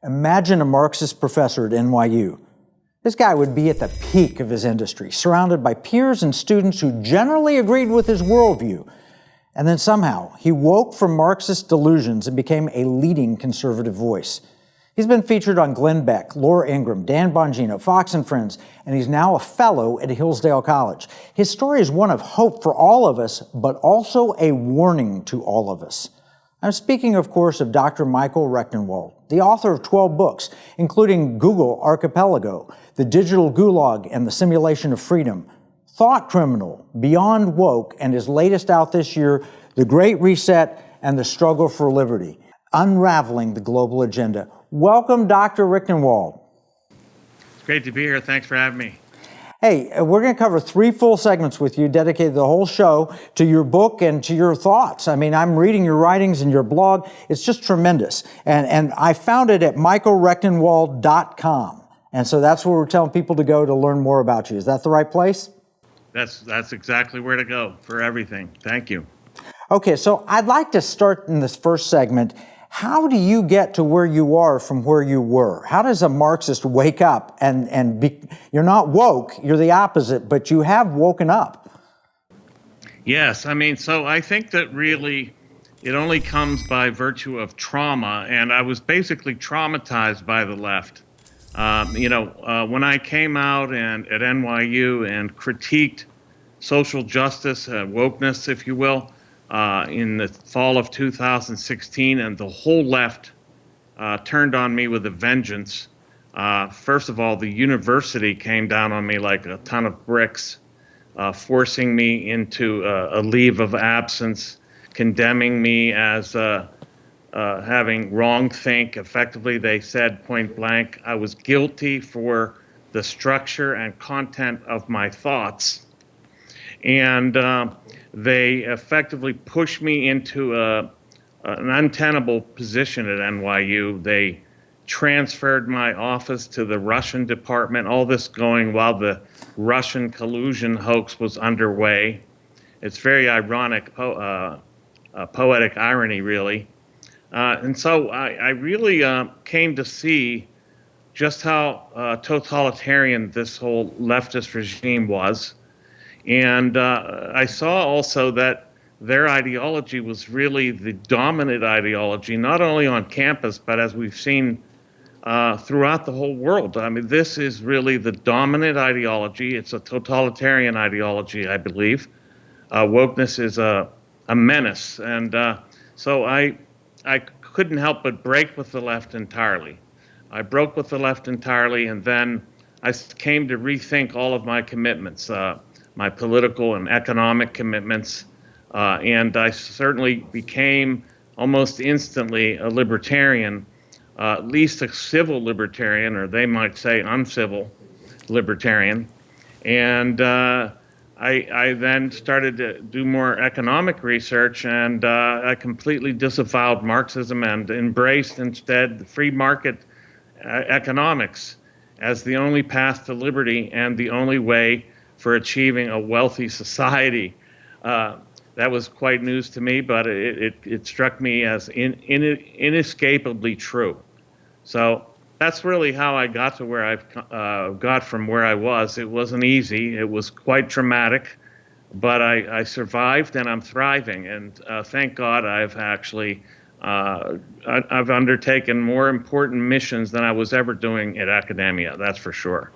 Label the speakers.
Speaker 1: Imagine a Marxist professor at NYU. This guy would be at the peak of his industry, surrounded by peers and students who generally agreed with his worldview. And then somehow, he woke from Marxist delusions and became a leading conservative voice. He's been featured on Glenn Beck, Laura Ingraham, Dan Bongino, Fox and Friends, and he's now a fellow at Hillsdale College. His story is one of hope for all of us, but also a warning to all of us. I'm speaking, of course, of Dr. Michael Rectenwald, the author of 12 books, including Google Archipelago, The Digital Gulag and the Simulation of Freedom, Thought Criminal, Beyond Woke, and his latest out this year, The Great Reset and the Struggle for Liberty, Unraveling the Global Agenda. Welcome, Dr. Rectenwald.
Speaker 2: It's great to be here. Thanks for having me.
Speaker 1: Hey, we're going to cover 3 full segments with you, dedicated the whole show to your book and to your thoughts. I mean, I'm reading your writings and your blog. It's just tremendous. And I found it at michaelrectenwald.com. And so that's where we're telling people to go to learn more about you. Is that the right place?
Speaker 2: That's exactly where to go for everything. Thank you.
Speaker 1: Okay, so I'd like to start in this first segment. How do you get to where you are from where you were? How does a Marxist wake up and be, you're not woke, you're the opposite, but you have woken up?
Speaker 2: Yes, so I think that really it only comes by virtue of trauma, and I was basically traumatized by the left. When I came out and at NYU and critiqued social justice, wokeness, if you will, in the fall of 2016, and the whole left turned on me with a vengeance. First of all, the university came down on me like a ton of bricks, forcing me into a leave of absence, condemning me as having wrongthink. Effectively, they said point blank, I was guilty for the structure and content of my thoughts. And they effectively pushed me into an untenable position at NYU. They transferred my office to the Russian department, all this going while the Russian collusion hoax was underway. It's very ironic, poetic irony, really. And so I really came to see just how totalitarian this whole leftist regime was. And I saw also that their ideology was really the dominant ideology, not only on campus, but as we've seen throughout the whole world. This is really the dominant ideology. It's a totalitarian ideology, I believe. Wokeness is a menace. And so I couldn't help but break with the left entirely. I broke with the left entirely, and then I came to rethink all of my commitments. My political and economic commitments, and I certainly became almost instantly a libertarian, at least a civil libertarian, or they might say uncivil libertarian. And I then started to do more economic research, and I completely disavowed Marxism and embraced instead the free market economics as the only path to liberty and the only way for achieving a wealthy society. That was quite news to me, but it struck me as inescapably true. So that's really how I got to where I've got from where I was. It wasn't easy. It was quite traumatic, but I survived and I'm thriving. And thank God I've actually I've undertaken more important missions than I was ever doing at academia. That's for sure.